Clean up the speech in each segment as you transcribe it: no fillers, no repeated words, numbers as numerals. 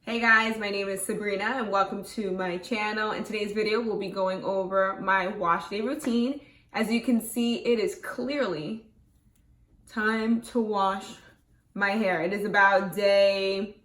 Hey guys, my name is Sabrina and welcome to my channel. In today's video, we'll be going over my wash day routine. As you can see, it is clearly time to wash my hair. It is about day,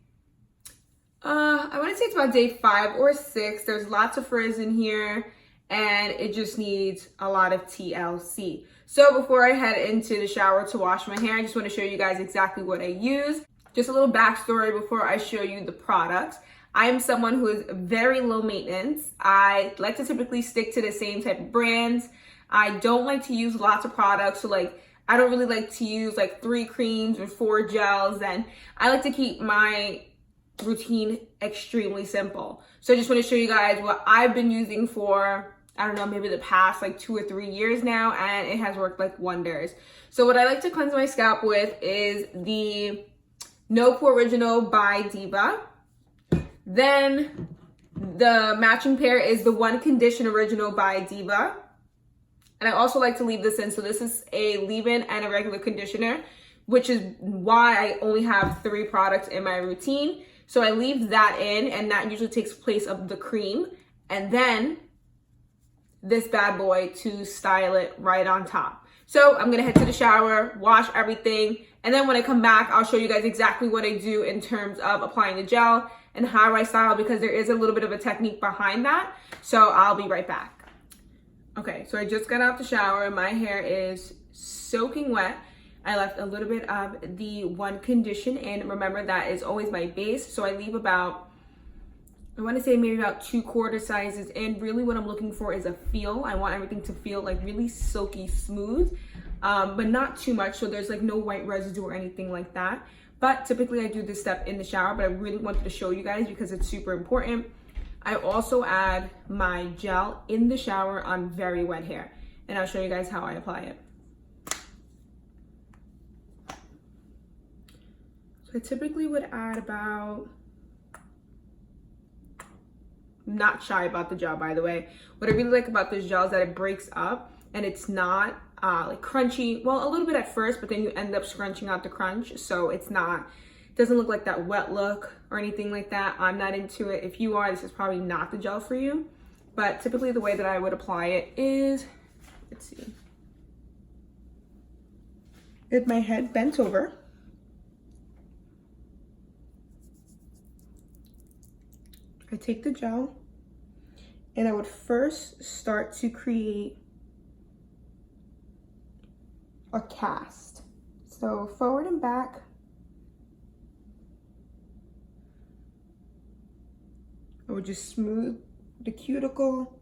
I want to say it's about day 5 or 6. There's lots of frizz in here and it just needs a lot of TLC. So before I head into the shower to wash my hair, I just want to show you guys exactly what I use. Just a little backstory before I show you the products. I am someone who is very low maintenance. I like to typically stick to the same type of brands. I don't like to use lots of products. So I don't really like to use 3 creams or 4 gels. And I like to keep my routine extremely simple. So I just want to show you guys what I've been using for, I don't know, maybe the past 2 or 3 years now. And it has worked like wonders. So what I like to cleanse my scalp with is the No Pore Original by Deva. Then the matching pair is the One Condition Original by Deva. And I also like to leave this in. So this is a leave-in and a regular conditioner, which is why I only have 3 products in my routine. So I leave that in, and that usually takes place of the cream. And then this bad boy to style it right on top. So I'm gonna head to the shower, wash everything, and then when I come back, I'll show you guys exactly what I do in terms of applying the gel and how I style, because there is a little bit of a technique behind that. So I'll be right back. Okay, so I just got out the shower. My hair is soaking wet. I left a little bit of the One Condition in. Remember, that is always my base. So I leave about, I want to say maybe about 2/4 sizes in. Really what I'm looking for is a feel. I want everything to feel really silky smooth, but not too much. So there's no white residue or anything like that. But typically I do this step in the shower, but I really wanted to show you guys because it's super important. I also add my gel in the shower on very wet hair, and I'll show you guys how I apply it. So I typically would add about, not shy about the gel, by the way. What I really like about this gel is that it breaks up and it's not crunchy. Well, a little bit at first, but then you end up scrunching out the crunch. So it's not, it doesn't look like that wet look or anything like that. I'm not into it. If you are, this is probably not the gel for you. But typically the way that I would apply it is, let's see, with my head bent over. I take the gel and I would first start to create a cast. So forward and back. I would just smooth the cuticle.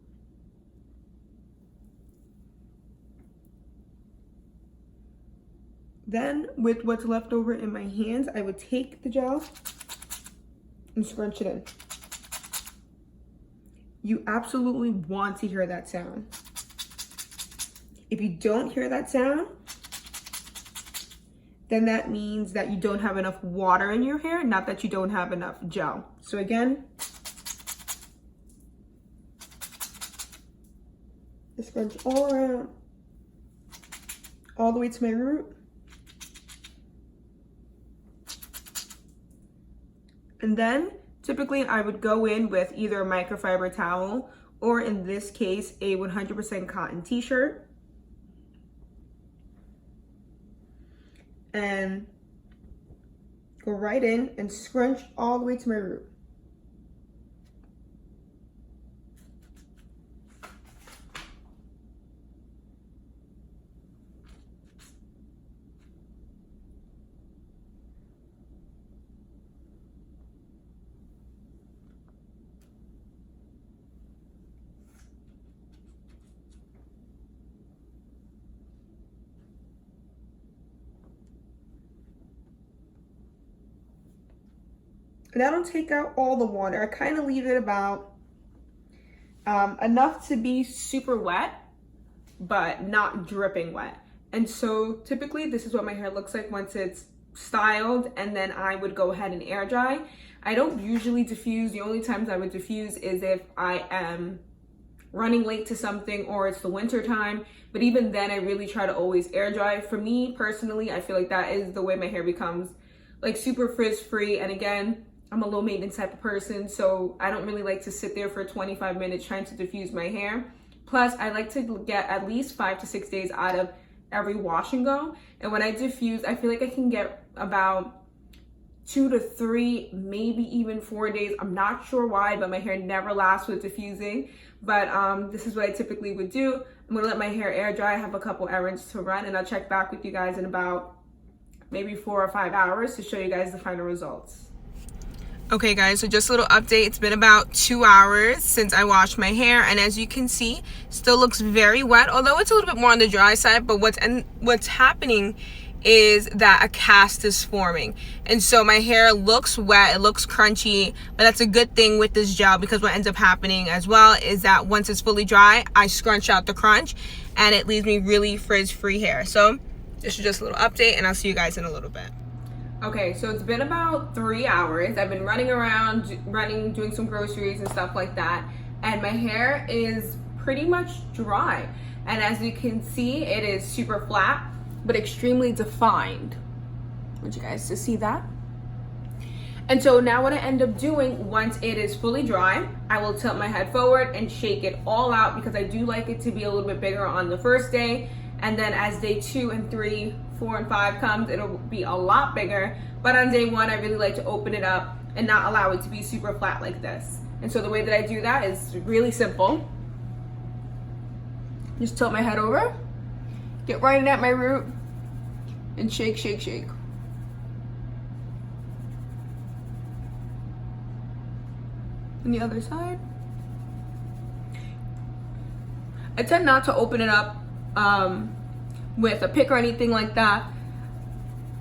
Then with what's left over in my hands, I would take the gel and scrunch it in. You absolutely want to hear that sound. If you don't hear that sound, then that means that you don't have enough water in your hair, not that you don't have enough gel. So again, I scrunch all around, all the way to my root. And then typically I would go in with either a microfiber towel or, in this case, a 100% cotton t-shirt. And go right in and scrunch all the way to my root. And I don't take out all the water. I kind of leave it about enough to be super wet, but not dripping wet. And so typically this is what my hair looks like once it's styled, and then I would go ahead and air dry. I don't usually diffuse. The only times I would diffuse is if I am running late to something or it's the winter time. But even then, I really try to always air dry. For me personally, I feel like that is the way my hair becomes super frizz free. And again, I'm a low maintenance type of person, so I don't really like to sit there for 25 minutes trying to diffuse my hair. Plus, I like to get at least 5 to 6 days out of every wash and go. And when I diffuse, I feel like I can get about 2 to 3, maybe even 4 days. I'm not sure why, but my hair never lasts with diffusing. But this is what I typically would do. I'm gonna let my hair air dry. I have a couple errands to run, and I'll check back with you guys in about maybe 4 or 5 hours to show you guys the final results. Okay guys, so just a little update. It's been about 2 hours since I washed my hair, and as you can see, still looks very wet, although it's a little bit more on the dry side. But what's happening is that a cast is forming, and so my hair looks wet, it looks crunchy, but that's a good thing with this gel, because what ends up happening as well is that once it's fully dry, I scrunch out the crunch and it leaves me really frizz-free hair. So this is just a little update, and I'll see you guys in a little bit. Okay, so it's been about 3 hours. I've been running around, doing some groceries and stuff like that, and my hair is pretty much dry. And as you can see, it is super flat, but extremely defined. I want you guys to see that. And so now what I end up doing, once it is fully dry, I will tilt my head forward and shake it all out, because I do like it to be a little bit bigger on the first day. And then as day 2 and 3, 4 and 5 comes, it'll be a lot bigger. But on day 1, I really like to open it up and not allow it to be super flat like this. And so the way that I do that is really simple. Just tilt my head over, get right in at my root, and shake, shake, shake. And the other side. I tend not to open it up with a pick or anything like that.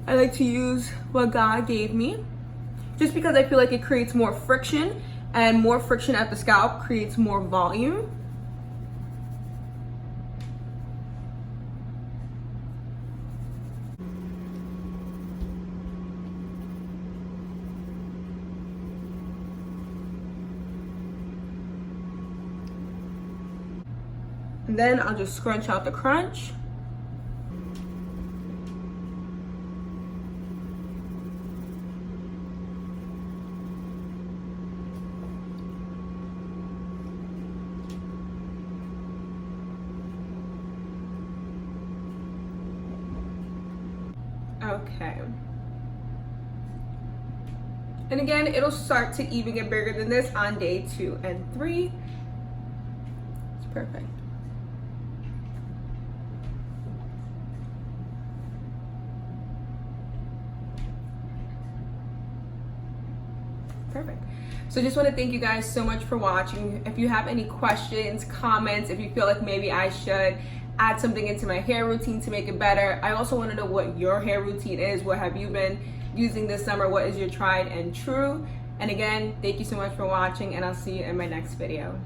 I like to use what God gave me, just because I feel like it creates more friction, and more friction at the scalp creates more volume. And then I'll just scrunch out the crunch. Okay. And again, it'll start to even get bigger than this on day 2 and 3. It's perfect. Perfect. So just want to thank you guys so much for watching. If you have any questions, comments, if you feel like maybe I should add something into my hair routine to make it better. I also want to know what your hair routine is. What have you been using this summer? What is your tried and true? And again, thank you so much for watching, and I'll see you in my next video.